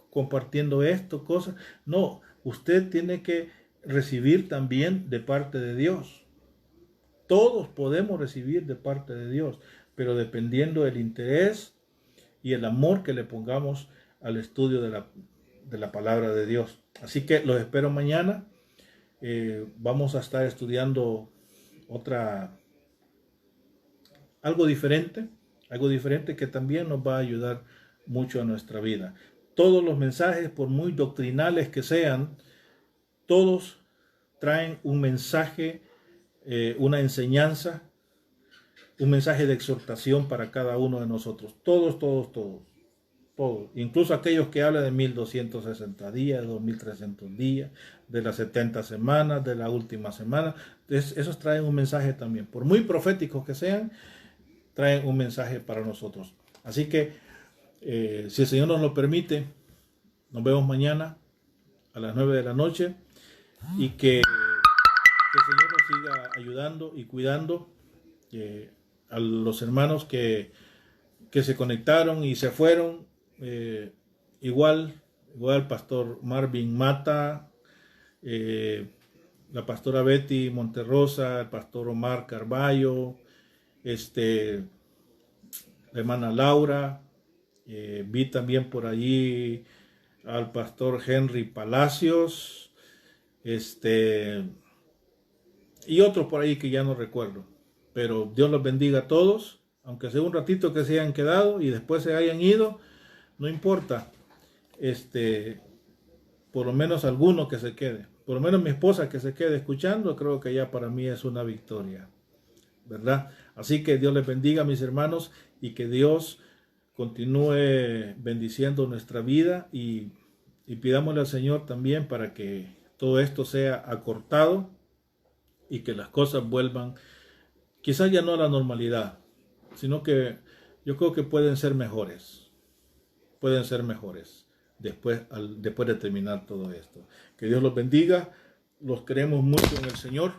compartiendo esto, cosas. No, usted tiene que recibir también de parte de Dios. Todos podemos recibir de parte de Dios, pero dependiendo del interés y el amor que le pongamos al estudio de la palabra de Dios. Así que los espero mañana. Vamos a estar estudiando algo diferente que también nos va a ayudar mucho a nuestra vida. Todos los mensajes, por muy doctrinales que sean, todos traen un mensaje, una enseñanza, un mensaje de exhortación para cada uno de nosotros. Todos. Incluso aquellos que hablan de 1260 días, de 2300 días, de las 70 semanas, de la última semana. Esos traen un mensaje también. Por muy proféticos que sean, traen un mensaje para nosotros. Así que, si el Señor nos lo permite, nos vemos mañana a las 9 de la noche, y que el Señor nos siga ayudando y cuidando a los hermanos que se conectaron y se fueron. Igual el pastor Marvin Mata, la pastora Betty Monterrosa, el pastor Omar Carballo, la hermana Laura, vi también por allí al pastor Henry Palacios, y otros por ahí que ya no recuerdo. Pero Dios los bendiga a todos, aunque sea un ratito que se hayan quedado y después se hayan ido, no importa. Por lo menos alguno que se quede. Por lo menos mi esposa que se quede escuchando, creo que ya para mí es una victoria, ¿verdad? Así que Dios les bendiga, mis hermanos, y que Dios continúe bendiciendo nuestra vida y pidámosle al Señor también para que todo esto sea acortado y que las cosas vuelvan, quizás ya no a la normalidad, sino que yo creo que pueden ser mejores después de terminar todo esto. Que Dios los bendiga, los queremos mucho en el Señor,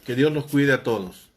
que Dios los cuide a todos.